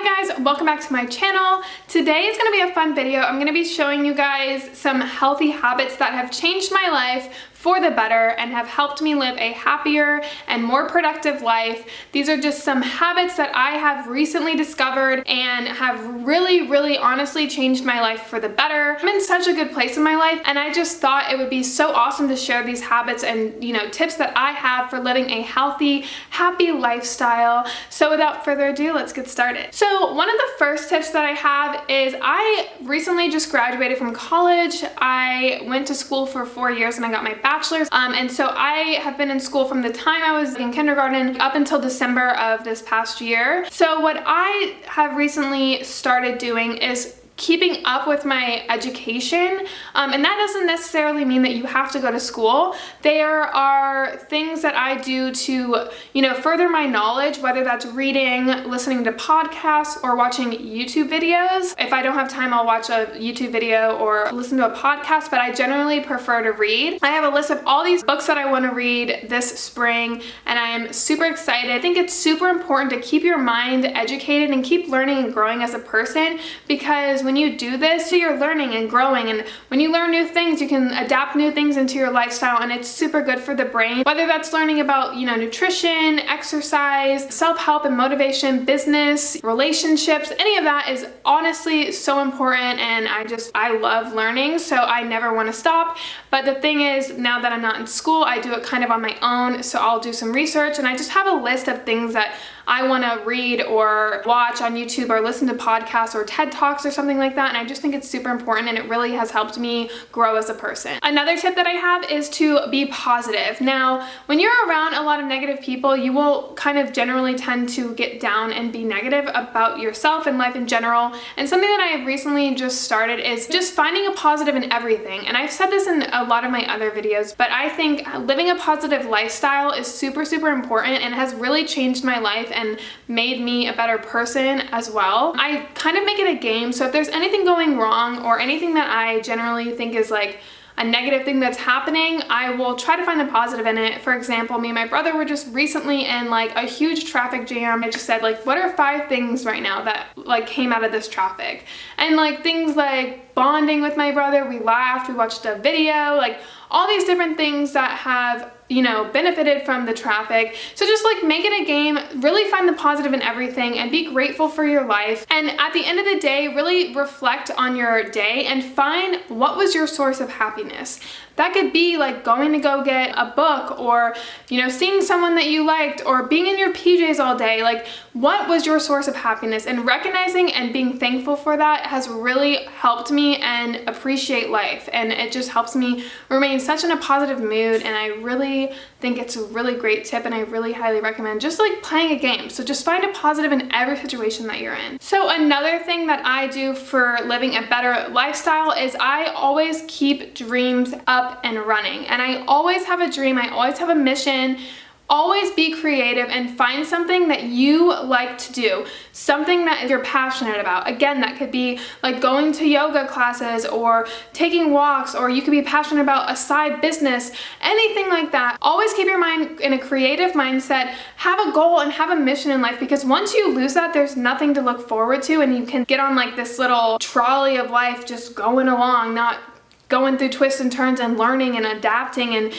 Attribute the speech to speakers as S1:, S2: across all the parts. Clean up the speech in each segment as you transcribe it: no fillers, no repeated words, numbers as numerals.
S1: Hi guys, welcome back to my channel. Today is going to be a fun video. I'm going to be showing you guys some healthy habits that have changed my life for the better and have helped me live a happier and more productive life. These are just some habits that I have recently discovered and have really honestly changed my life for the better. I'm in such a good place in my life, and I just thought it would be so awesome to share these habits and tips that I have for living a healthy, happy lifestyle. So without further ado, let's get started. So one of the first tips that I have is I recently just graduated from college. I went to school for 4 years and I got my bachelor's. And so I have been in school from the time I was in kindergarten up until December of this past year. So what I have recently started doing is keeping up with my education, and that doesn't necessarily mean that you have to go to school. There are things that I do to, further my knowledge, whether that's reading, listening to podcasts, or watching YouTube videos. If I don't have time, I'll watch a YouTube video or listen to a podcast, but I generally prefer to read. I have a list of all these books that I want to read this spring, and I am super excited. I think it's super important to keep your mind educated and keep learning and growing as a person, because when you do this, you're learning and growing, and when you learn new things, you can adapt new things into your lifestyle, and it's super good for the brain. Whether that's learning about, nutrition, exercise, self-help and motivation, business, relationships, any of that is honestly so important, and I love learning, so I never want to stop. But the thing is, now that I'm not in school, I do it kind of on my own, so I'll do some research, and I just have a list of things that I want to read or watch on YouTube or listen to podcasts or TED Talks or something like that, and I just think it's super important, and it really has helped me grow as a person. Another tip that I have is to be positive. Now, when you're around a lot of negative people, you will kind of generally tend to get down and be negative about yourself and life in general, and something that I have recently just started is just finding a positive in everything. And I've said this in a lot of my other videos, but I think living a positive lifestyle is super important and has really changed my life and made me a better person as well. I kind of make it a game, so if there's anything going wrong or anything that I generally think is like a negative thing that's happening, I will try to find the positive in it. For example, me and my brother were just recently in like a huge traffic jam. I just said, like, what are 5 things right now that like came out of this traffic? And like things like bonding with my brother, we laughed, we watched a video, like all these different things that have benefited from the traffic. So just like make it a game, really find the positive in everything and be grateful for your life. And at the end of the day, really reflect on your day and find what was your source of happiness. That could be like going to go get a book, or seeing someone that you liked, or being in your PJs all day. Like, what was your source of happiness? And recognizing and being thankful for that has really helped me and appreciate life, and it just helps me remain such in a positive mood. And I really think it's a really great tip, and I really highly recommend just like playing a game. So just find a positive in every situation that you're in. So another thing that I do for living a better lifestyle is I always keep dreams up and running, and I always have a dream, I always have a mission. Always be creative and find something that you like to do, something that you're passionate about. Again, that could be like going to yoga classes or taking walks, or you could be passionate about a side business, anything like that. Always keep your mind in a creative mindset, have a goal and have a mission in life, because once you lose that, there's nothing to look forward to, and you can get on like this little trolley of life just going along, not going through twists and turns and learning and adapting and,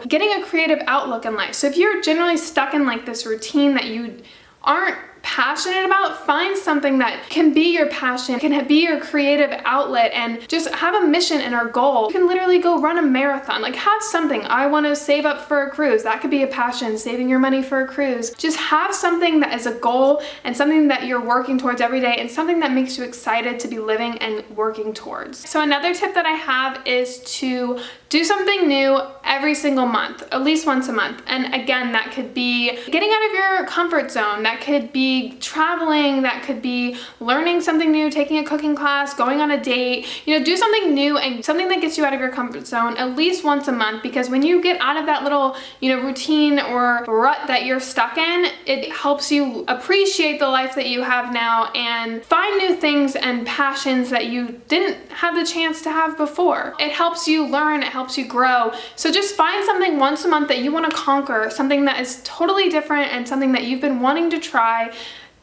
S1: getting a creative outlook in life. So if you're generally stuck in like this routine that you aren't passionate about, find something that can be your passion, can be your creative outlet, and just have a mission and a goal. You can literally go run a marathon, like have something. I want to save up for a cruise. That could be a passion, saving your money for a cruise. Just have something that is a goal and something that you're working towards every day, and something that makes you excited to be living and working towards. So another tip that I have is to do something new every single month, at least once a month. And again, that could be getting out of your comfort zone. That could be traveling. That could be learning something new, taking a cooking class, going on a date. Do something new and something that gets you out of your comfort zone at least once a month, because when you get out of that little, routine or rut that you're stuck in, it helps you appreciate the life that you have now and find new things and passions that you didn't have the chance to have before. It helps you learn, it helps you grow. So just find something once a month that you want to conquer, something that is totally different and something that you've been wanting to try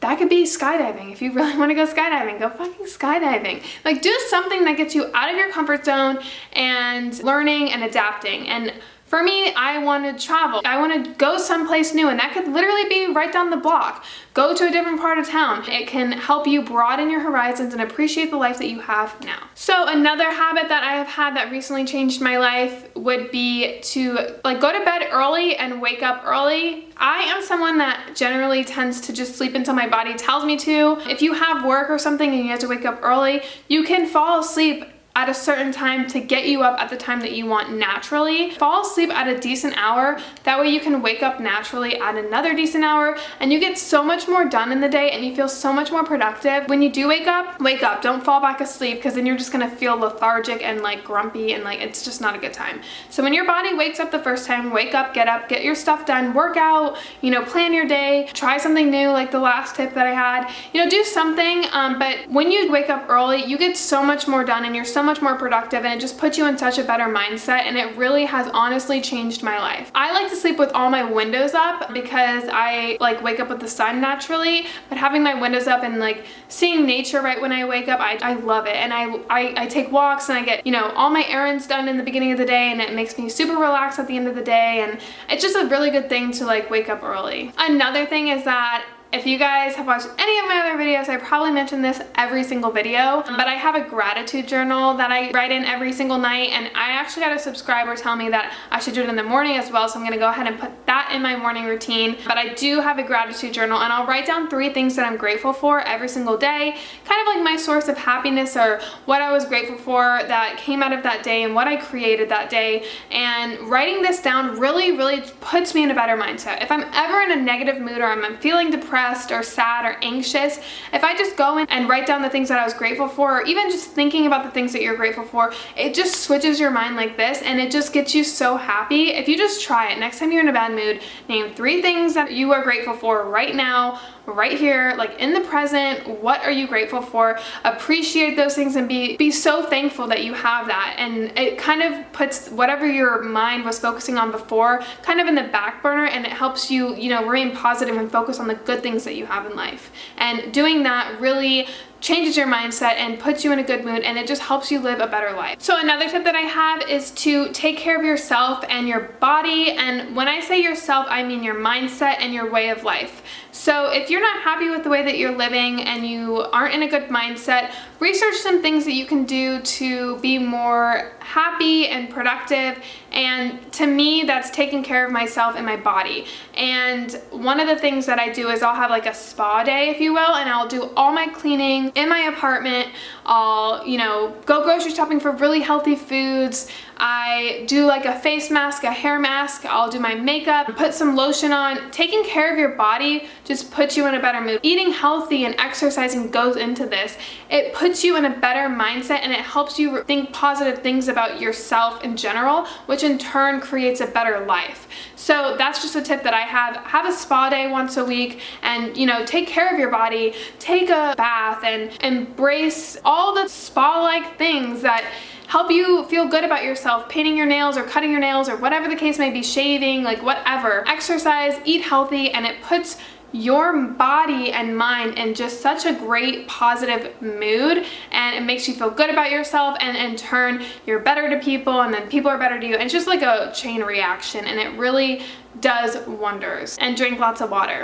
S1: that could be skydiving. If you really want to go skydiving, go fucking skydiving. Like, do something that gets you out of your comfort zone and learning and adapting. And for me, I want to travel. I want to go someplace new, and that could literally be right down the block. Go to a different part of town. It can help you broaden your horizons and appreciate the life that you have now. So another habit that I have had that recently changed my life would be to like go to bed early and wake up early. I am someone that generally tends to just sleep until my body tells me to. If you have work or something and you have to wake up early, you can fall asleep at a certain time to get you up at the time that you want naturally. Fall asleep at a decent hour. That way you can wake up naturally at another decent hour, and you get so much more done in the day and you feel so much more productive. When you do wake up. Don't fall back asleep, because then you're just gonna feel lethargic and like grumpy, and like it's just not a good time. So when your body wakes up the first time, wake up, get your stuff done, work out, you know, plan your day, try something new like the last tip that I had. You know, do something, but when you wake up early, you get so much more done and you're so much more productive, and it just puts you in such a better mindset, and it really has honestly changed my life. I like to sleep with all my windows up because I like wake up with the sun naturally, but having my windows up and like seeing nature right when I wake up, I love it. And I take walks and I get, you know, all my errands done in the beginning of the day, and it makes me super relaxed at the end of the day, and it's just a really good thing to like wake up early. Another thing is that if you guys have watched any of my other videos, I probably mention this every single video, but I have a gratitude journal that I write in every single night, and I actually got a subscriber tell me that I should do it in the morning as well, so I'm gonna go ahead and put that in my morning routine. But I do have a gratitude journal, and I'll write down 3 things that I'm grateful for every single day, kind of like my source of happiness or what I was grateful for that came out of that day and what I created that day. And writing this down really puts me in a better mindset. If I'm ever in a negative mood or I'm feeling depressed or sad or anxious, if I just go in and write down the things that I was grateful for, or even just thinking about the things that you're grateful for, it just switches your mind like this, and it just gets you so happy. If you just try it, next time you're in a bad mood, name 3 things that you are grateful for right now, right here, like in the present. What are you grateful for? Appreciate those things and be so thankful that you have that. And it kind of puts whatever your mind was focusing on before kind of in the back burner, and it helps you, you know, remain positive and focus on the good things that you have in life. And doing that really changes your mindset and puts you in a good mood, and it just helps you live a better life. So another tip that I have is to take care of yourself and your body. And when I say yourself, I mean your mindset and your way of life. So if you're not happy with the way that you're living and you aren't in a good mindset, research some things that you can do to be more happy and productive. And to me, that's taking care of myself and my body. And one of the things that I do is I'll have like a spa day, if you will, and I'll do all my cleaning in my apartment. I'll, you know, go grocery shopping for really healthy foods. I do like a face mask, a hair mask. I'll do my makeup, put some lotion on. Taking care of your body just puts you in a better mood. Eating healthy and exercising goes into this. It puts you in a better mindset, and it helps you think positive things about yourself in general, which in turn creates a better life. So that's just a tip that I have. Have a spa day once a week, and, you know, take care of your body, take a bath, and embrace all the spa-like things that help you feel good about yourself. Painting your nails or cutting your nails or whatever the case may be, shaving, like whatever. Exercise, eat healthy, and it puts your body and mind in just such a great positive mood, and it makes you feel good about yourself, and in turn you're better to people, and then people are better to you. And it's just like a chain reaction, and it really does wonders. And drink lots of water.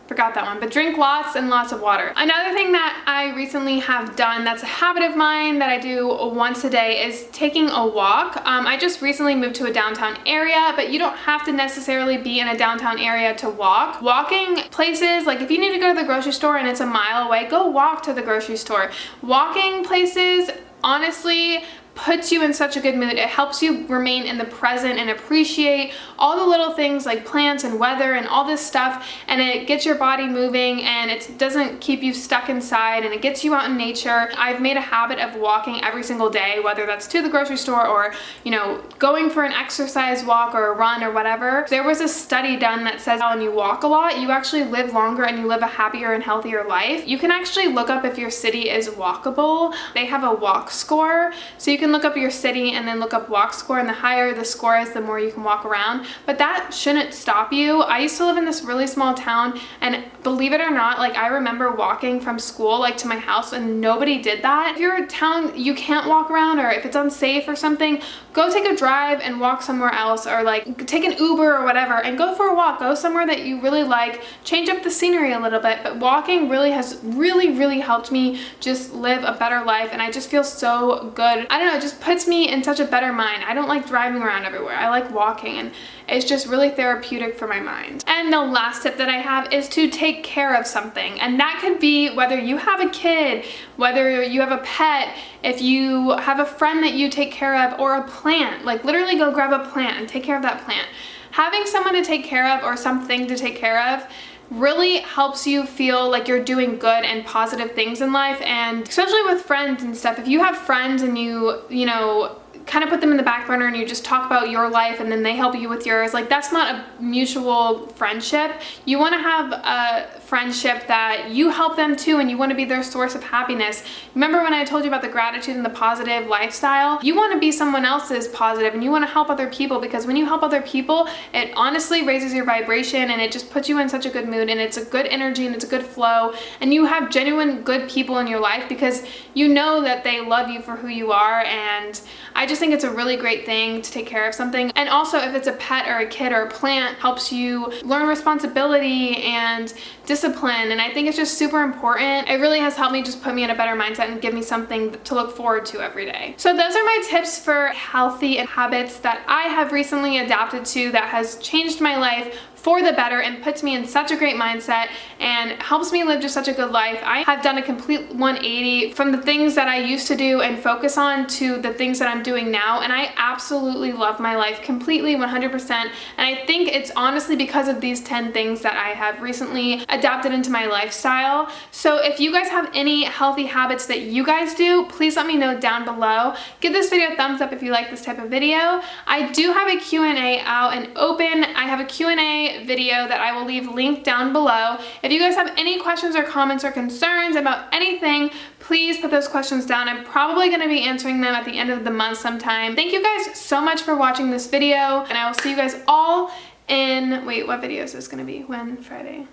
S1: Forgot that one, but drink lots and lots of water. Another thing that I recently have done that's a habit of mine that I do once a day is taking a walk. I just recently moved to a downtown area, but you don't have to necessarily be in a downtown area to walk. Walking places, like if you need to go to the grocery store and it's a mile away, go walk to the grocery store. Walking places, honestly, puts you in such a good mood. It helps you remain in the present and appreciate all the little things like plants and weather and all this stuff, and it gets your body moving, and it doesn't keep you stuck inside, and it gets you out in nature. I've made a habit of walking every single day, whether that's to the grocery store or, you know, going for an exercise walk or a run or whatever. There was a study done that says when you walk a lot, you actually live longer and you live a happier and healthier life. You can actually look up if your city is walkable. They have a walk score, so you can can look up your city and then look up walk score, and the higher the score is, the more you can walk around. But that shouldn't stop you. I used to live in this really small town, and believe it or not, like I remember walking from school like to my house and nobody did that. If you're a town you can't walk around, or if it's unsafe or something, go take a drive and walk somewhere else, or like take an Uber or whatever and go for a walk. Go somewhere that you really like, change up the scenery a little bit. But walking really has really helped me just live a better life, and I just feel so good. I don't know, it just puts me in such a better mind. I don't like driving around everywhere. I like walking, and it's just really therapeutic for my mind. And the last tip that I have is to take care of something. And that could be whether you have a kid, whether you have a pet, if you have a friend that you take care of, or a plant. Like literally go grab a plant and take care of that plant. Having someone to take care of or something to take care of really helps you feel like you're doing good and positive things in life. And especially with friends and stuff, if you have friends and you know, kind of put them in the back burner and you just talk about your life and then they help you with yours, like that's not a mutual friendship. You want to have a friendship that you help them too, and you want to be their source of happiness. Remember when I told you about the gratitude and the positive lifestyle? You want to be someone else's positive, and you want to help other people, because when you help other people, it honestly raises your vibration and it just puts you in such a good mood, and it's a good energy and it's a good flow, and you have genuine good people in your life because you know that they love you for who you are. And I just think it's a really great thing to take care of something. And also, if it's a pet or a kid or a plant, helps you learn responsibility and discipline, and I think it's just super important. It really has helped me just put me in a better mindset and give me something to look forward to every day. So those are my tips for healthy habits that I have recently adapted to, that has changed my life for the better and puts me in such a great mindset and helps me live just such a good life. I have done a complete 180 from the things that I used to do and focus on to the things that I'm doing now, and I absolutely love my life completely, 100%. And I think it's honestly because of these 10 things that I have recently adapted into my lifestyle. So if you guys have any healthy habits that you guys do, please let me know down below. Give this video a thumbs up if you like this type of video. I do have a Q&A out and open. I have a Q&A video that I will leave linked down below. If you guys have any questions or comments or concerns about anything, please put those questions down. I'm probably going to be answering them at the end of the month sometime. Thank you guys so much for watching this video, and I will see you guys all in, wait, what video is this going to be? Friday.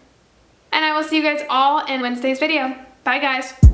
S1: And I will see you guys all in Wednesday's video. Bye guys.